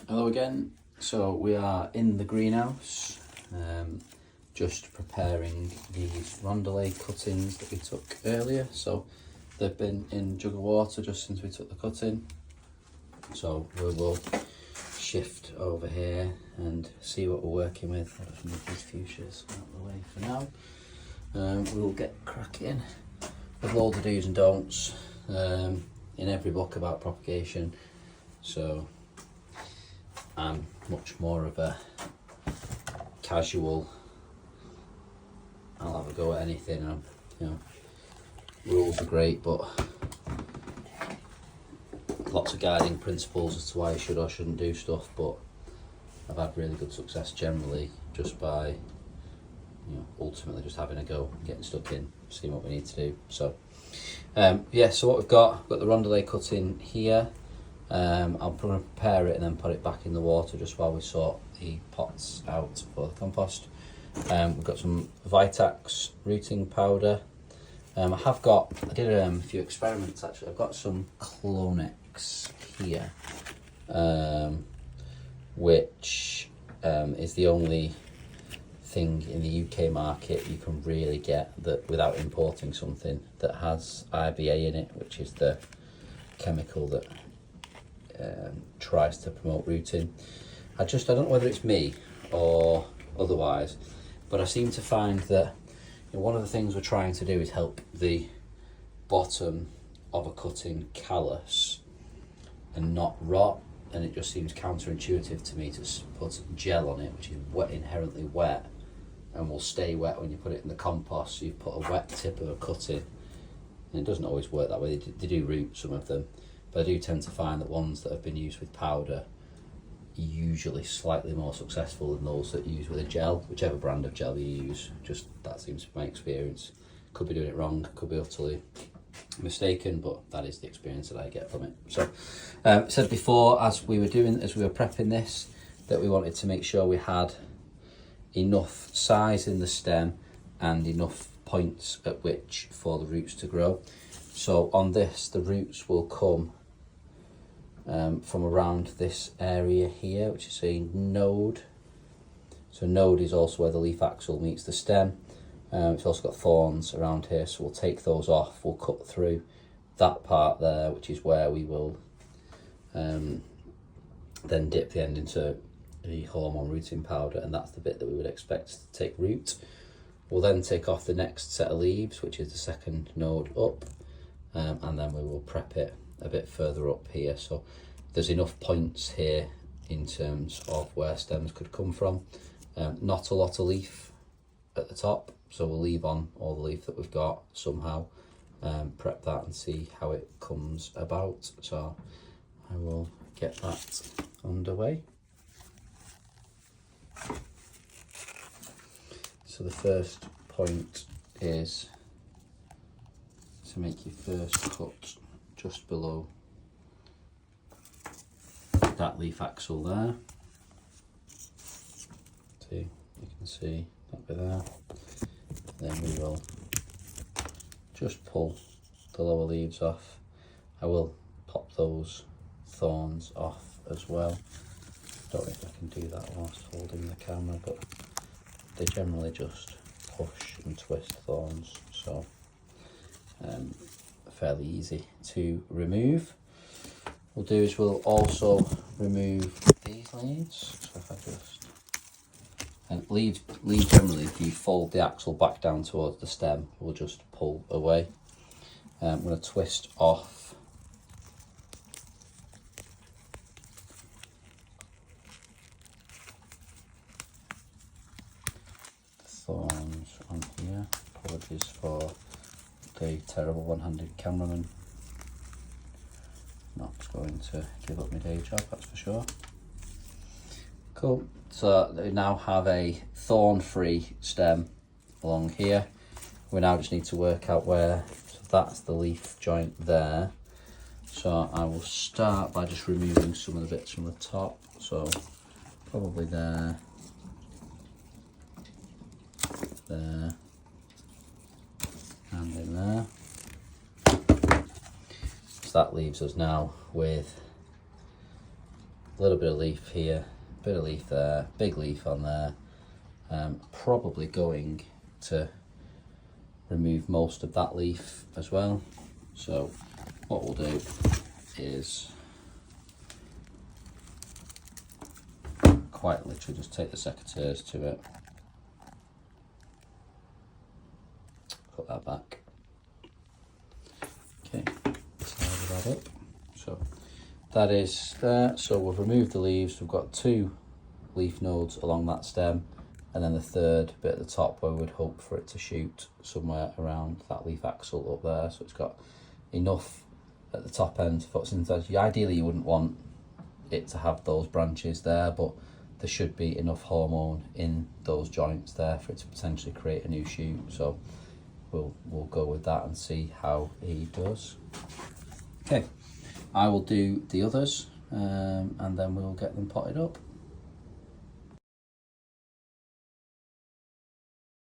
Hello again. So we are in the greenhouse, just preparing these rondelay cuttings that we took earlier. So they've been in a jug of water just since we took the cutting. So we will shift over here and see what we're working with. I'll just move these fuchsias out of the way for now. We will get cracking with loads of do's and don'ts in every book about propagation. So I'm much more of a casual, I'll have a go at anything. Rules are great, but lots of guiding principles as to why you should or shouldn't do stuff, but I've had really good success generally just by ultimately just having a go, getting stuck in, seeing what we need to do. So so what we've got the rondelay cutting here. I'm going to prepare it and then put it back in the water just while we sort the pots out for the compost. We've got some Vitax rooting powder. I did a few experiments actually. I've got some Clonex here, which is the only thing in the UK market you can really get that without importing something that has IBA in it, which is the chemical that tries to promote rooting. I don't know whether it's me or otherwise, but I seem to find that one of the things we're trying to do is help the bottom of a cutting callus and not rot, and it just seems counterintuitive to me to put gel on it, which is inherently wet and will stay wet when you put it in the compost. So you put a wet tip of a cutting, and it doesn't always work that way. They do root, some of them, but I do tend to find that ones that have been used with powder are usually slightly more successful than those that use with a gel, whichever brand of gel you use. Just that seems to be my experience. Could be doing it wrong, could be utterly mistaken, but that is the experience that I get from it. So said before, as we were prepping this, that we wanted to make sure we had enough size in the stem and enough points at which for the roots to grow. So on this, the roots will come from around this area here, which is a node. So node is also where the leaf axil meets the stem. It's also got thorns around here, so we'll take those off. We'll cut through that part there, which is where we will then dip the end into the hormone rooting powder, and that's the bit that we would expect to take root. We'll then take off the next set of leaves, which is the second node up, and then we will prep it a bit further up here. So there's enough points here in terms of where stems could come from. Not a lot of leaf at the top, so we'll leave on all the leaf that we've got somehow, prep that and see how it comes about. So I will get that underway. So the first point is to make your first cut just below that leaf axil there. You can see that bit there. Then we will just pull the lower leaves off. I will pop those thorns off as well. Don't know if I can do that whilst holding the camera, but they generally just push and twist thorns, so fairly easy to remove. We'll do is we'll also remove these leaves. So if I just leaves generally, if you fold the axil back down towards the stem, we'll just pull away. I'm going to twist off the thorns on here. Apologies for the terrible one-handed cameraman. Not going to give up my day job, that's for sure. Cool. So we now have a thorn-free stem along here. We now just need to work out where. So that's the leaf joint there. So I will start by just removing some of the bits from the top. So probably there, and in there. So that leaves us now with a little bit of leaf here, bit of leaf there, big leaf on there. Probably going to remove most of that leaf as well. So what we'll do is quite literally just take the secateurs to it, put that back. Okay, tidy that up. So that is there. So we've removed the leaves. We've got 2 leaf nodes along that stem, and then the third bit at the top where we would hope for it to shoot somewhere around that leaf axil up there. So it's got enough at the top end for photosynthesis. Ideally you wouldn't want it to have those branches there, but there should be enough hormone in those joints there for it to potentially create a new shoot. So we'll go with that and see how he does. Okay, I will do the others and then we'll get them potted up.